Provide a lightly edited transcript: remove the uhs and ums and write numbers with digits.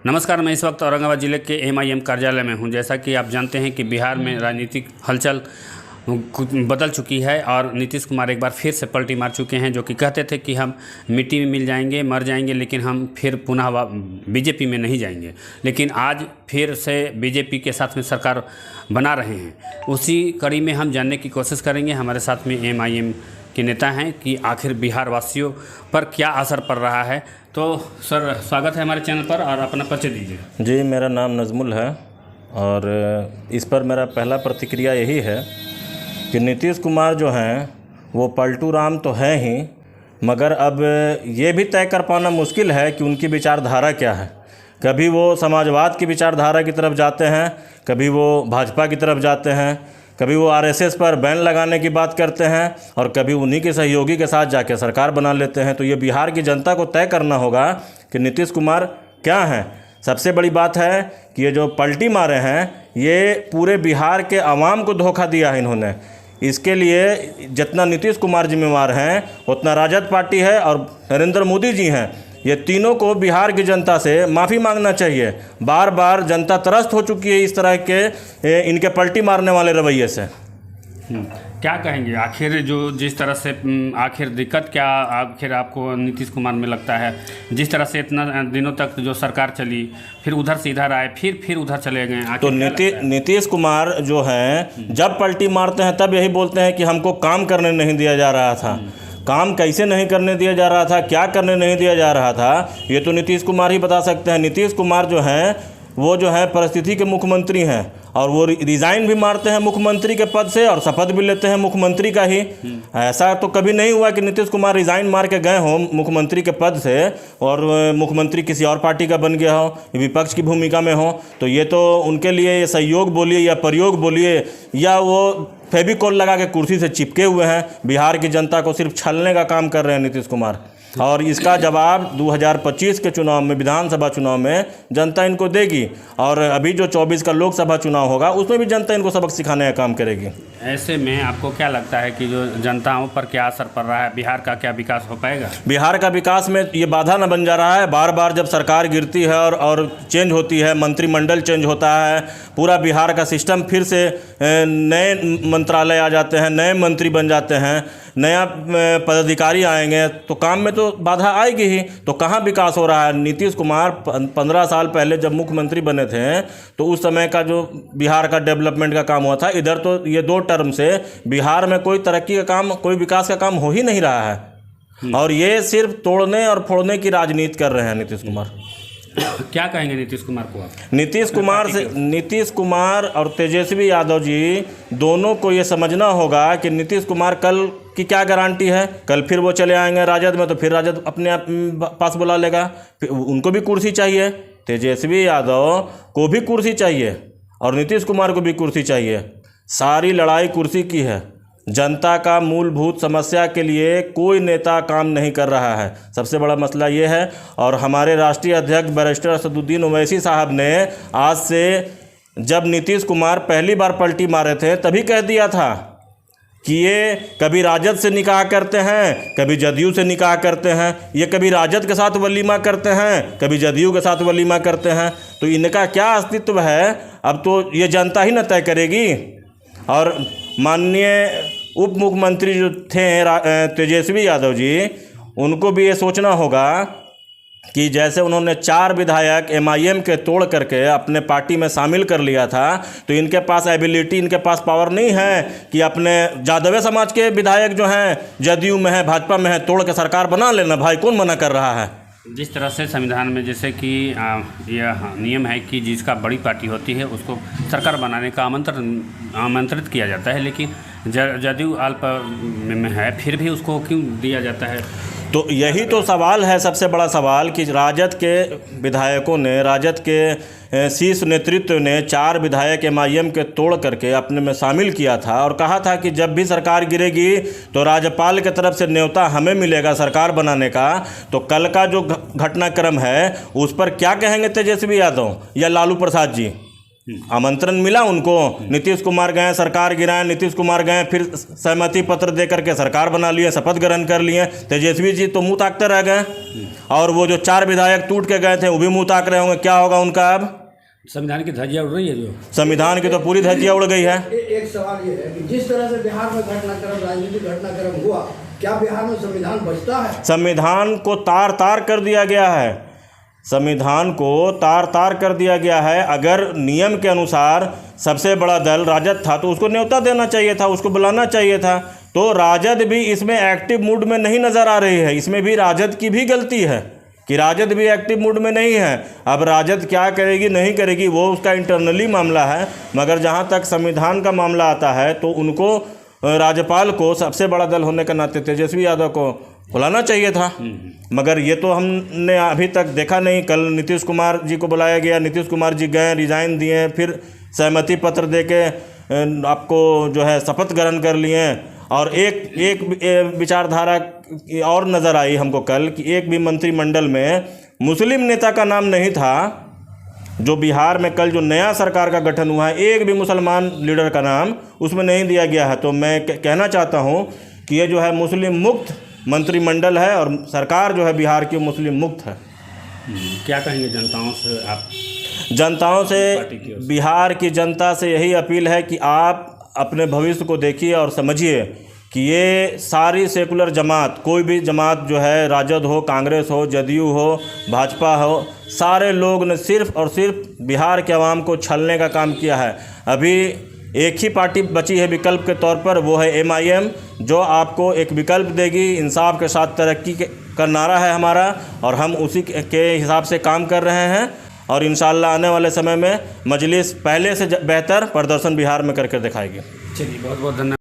नमस्कार, मैं इस वक्त औरंगाबाद ज़िले के MIM कार्यालय में हूं। जैसा कि आप जानते हैं कि बिहार में राजनीतिक हलचल बदल चुकी है और नीतीश कुमार एक बार फिर से पलटी मार चुके हैं। जो कि कहते थे कि हम मिट्टी में मिल जाएंगे, मर जाएंगे, लेकिन हम फिर पुनः बीजेपी में नहीं जाएंगे। लेकिन आज फिर से बीजेपी के साथ में सरकार बना रहे हैं। उसी कड़ी में हम जानने की कोशिश करेंगे। हमारे साथ में MIM के नेता हैं कि आखिर बिहार वासियों पर क्या असर पड़ रहा है। तो सर, स्वागत है हमारे चैनल पर और अपना परिचय दीजिए। जी, मेरा नाम नज़मुल है और इस पर मेरा पहला प्रतिक्रिया यही है कि नीतीश कुमार जो हैं वो पलटू राम तो हैं ही, मगर अब ये भी तय कर पाना मुश्किल है कि उनकी विचारधारा क्या है। कभी वो समाजवाद की विचारधारा की तरफ जाते हैं, कभी वो भाजपा की तरफ जाते हैं, कभी वो RSS पर बैन लगाने की बात करते हैं और कभी उन्हीं के सहयोगी के साथ जाके सरकार बना लेते हैं। तो ये बिहार की जनता को तय करना होगा कि नीतीश कुमार क्या हैं। सबसे बड़ी बात है कि ये जो पलटी मारे हैं ये पूरे बिहार के आवाम को धोखा दिया है इन्होंने। इसके लिए जितना नीतीश कुमार जिम्मेवार हैं उतना राजद पार्टी है और नरेंद्र मोदी जी हैं। ये तीनों को बिहार की जनता से माफ़ी मांगना चाहिए। बार बार जनता त्रस्त हो चुकी है इस तरह के इनके पलटी मारने वाले रवैये से। क्या कहेंगे आखिर जो जिस तरह से आखिर दिक्कत क्या आखिर आपको नीतीश कुमार में लगता है? जिस तरह से इतना दिनों तक जो सरकार चली, फिर उधर से इधर आए, फिर उधर चले गए। तो नीतीश कुमार जो हैं जब पलटी मारते हैं तब यही बोलते हैं कि हमको काम करने नहीं दिया जा रहा था। काम कैसे नहीं करने दिया जा रहा था, क्या करने नहीं दिया जा रहा था, ये तो नीतीश कुमार ही बता सकते हैं। नीतीश कुमार जो हैं वो जो है परिस्थिति के मुख्यमंत्री हैं और वो रिज़ाइन भी मारते हैं मुख्यमंत्री के पद से और शपथ भी लेते हैं मुख्यमंत्री का ही। ऐसा तो कभी नहीं हुआ कि नीतीश कुमार रिज़ाइन मार के गए हों मुख्यमंत्री के पद से और मुख्यमंत्री किसी और पार्टी का बन गया हो, विपक्ष की भूमिका में हो। तो ये तो उनके लिए ये सहयोग बोलिए या प्रयोग बोलिए या वो फेविकोल लगा के कुर्सी से चिपके हुए हैं। बिहार की जनता को सिर्फ छलने का काम कर रहे हैं नीतीश कुमार और इसका जवाब 2025 के चुनाव में, विधानसभा चुनाव में जनता इनको देगी और अभी जो 24 का लोकसभा चुनाव होगा उसमें भी जनता इनको सबक सिखाने का काम करेगी। ऐसे में आपको क्या लगता है कि जो जनताओं पर क्या असर पड़ रहा है? बिहार का क्या विकास हो पाएगा? बिहार का विकास में ये बाधा न बन जा रहा है? बार बार जब सरकार गिरती है और चेंज होती है, मंत्रिमंडल चेंज होता है, पूरा बिहार का सिस्टम फिर से नए मंत्रालय आ जाते हैं, नए मंत्री बन जाते हैं, नया पदाधिकारी आएंगे तो काम में तो बाधा आएगी ही। तो कहाँ विकास हो रहा है? नीतीश कुमार 15 साल पहले जब मुख्यमंत्री बने थे तो उस समय का जो बिहार का डेवलपमेंट का काम हुआ था, इधर तो ये 2 टर्म से बिहार में कोई तरक्की का काम, कोई विकास का काम हो ही नहीं रहा है और ये सिर्फ तोड़ने और फोड़ने की राजनीति कर रहे हैं नीतीश कुमार। क्या कहेंगे नीतीश कुमार को आप? नीतीश कुमार और तेजस्वी यादव जी दोनों को ये समझना होगा कि नीतीश कुमार कल की क्या गारंटी है। कल फिर वो चले आएंगे राजद में तो फिर राजद अपने आप पास बुला लेगा, फिर उनको भी कुर्सी चाहिए। तेजस्वी यादव को भी कुर्सी चाहिए और नीतीश कुमार को भी कुर्सी चाहिए। सारी लड़ाई कुर्सी की है। जनता का मूलभूत समस्या के लिए कोई नेता काम नहीं कर रहा है। सबसे बड़ा मसला ये है और हमारे राष्ट्रीय अध्यक्ष बैरिस्टर असदुद्दीन ओवैसी साहब ने आज से, जब नीतीश कुमार पहली बार पलटी मारे थे तभी कह दिया था कि ये कभी राजद से निकाह करते हैं, कभी जदयू से निकाह करते हैं, ये कभी राजद के साथ वलीमा करते हैं, कभी जदयू के साथ वलीमा करते हैं। तो इनका क्या अस्तित्व है अब तो ये जनता ही न तय करेगी। और माननीय उप मुख्यमंत्री जो थे तेजस्वी यादव जी, उनको भी ये सोचना होगा कि जैसे उन्होंने 4 विधायक MIM के तोड़ करके अपने पार्टी में शामिल कर लिया था तो इनके पास एबिलिटी, इनके पास पावर नहीं है कि अपने यादव समाज के विधायक जो हैं जदयू में है, भाजपा में है, तोड़ के सरकार बना लेना। भाई कौन मना कर रहा है? जिस तरह से संविधान में जैसे कि यह नियम है कि जिसका बड़ी पार्टी होती है उसको सरकार बनाने का आमंत्रित किया जाता है, लेकिन जदयू अल्प में है फिर भी उसको क्यों दिया जाता है? तो यही तो सवाल है, सबसे बड़ा सवाल, कि राजद के विधायकों ने, राजद के शीर्ष नेतृत्व ने 4 विधायक MIM के तोड़ करके अपने में शामिल किया था और कहा था कि जब भी सरकार गिरेगी तो राज्यपाल की तरफ से न्योता हमें मिलेगा सरकार बनाने का। तो कल का जो घटनाक्रम है उस पर क्या कहेंगे तेजस्वी यादव या लालू प्रसाद जी? आमंत्रण मिला उनको। नीतीश कुमार गए, सरकार गिराए, नीतीश कुमार गए, फिर सहमति पत्र दे करके सरकार बना लिए, शपथ ग्रहण कर लिए। तेजस्वी जी तो मुंह ताकते रह गए, और वो जो 4 विधायक टूट के गए थे वो भी मुंह ताक रहे होंगे। क्या होगा उनका अब? संविधान की धज्जियां उड़ रही है जो संविधान की तो पूरी धज्जियां उड़ गई है। एक सवाल ये है कि जिस तरह से बिहार में घटनाक्रम, राजनीतिक घटनाक्रम हुआ, क्या बिहार में संविधान बचता है? संविधान को तार तार कर दिया गया है। संविधान को तार तार कर दिया गया है। अगर नियम के अनुसार सबसे बड़ा दल राजद था तो उसको न्योता देना चाहिए था, उसको बुलाना चाहिए था। तो राजद भी इसमें एक्टिव मूड में नहीं नज़र आ रही है। इसमें भी राजद की भी गलती है कि राजद भी एक्टिव मूड में नहीं है। अब राजद क्या करेगी नहीं करेगी वो उसका इंटरनली मामला है, मगर जहाँ तक संविधान का मामला आता है तो उनको, राज्यपाल को, सबसे बड़ा दल होने के नाते तेजस्वी यादव को बुलाना चाहिए था। मगर ये तो हमने अभी तक देखा नहीं। कल नीतीश कुमार जी को बुलाया गया, नीतीश कुमार जी गए, रिजाइन दिए, फिर सहमति पत्र देके आपको जो है शपथ ग्रहण कर लिए। और एक विचारधारा और नज़र आई हमको कल कि एक भी मंत्रिमंडल में मुस्लिम नेता का नाम नहीं था। जो बिहार में कल जो नया सरकार का गठन हुआ है, एक भी मुसलमान लीडर का नाम उसमें नहीं दिया गया है। तो मैं कहना चाहता हूँ कि ये जो है मुस्लिम मुक्त मंत्रिमंडल है और सरकार जो है बिहार की मुस्लिम मुक्त है। क्या कहेंगे जनताओं से आप? जनताओं से, बिहार की जनता से यही अपील है कि आप अपने भविष्य को देखिए और समझिए कि ये सारी सेकुलर जमात, कोई भी जमात जो है, राजद हो, कांग्रेस हो, जदयू हो, भाजपा हो, सारे लोग ने सिर्फ और सिर्फ बिहार के अवाम को छलने का काम किया है। अभी एक ही पार्टी बची है विकल्प के तौर पर, वो है MIM, जो आपको एक विकल्प देगी। इंसाफ के साथ तरक्की का नारा है हमारा और हम उसी के हिसाब से काम कर रहे हैं। और इंशाअल्लाह आने वाले समय में मजलिस पहले से बेहतर प्रदर्शन बिहार में करके दिखाएगी। चलिए, बहुत बहुत धन्यवाद।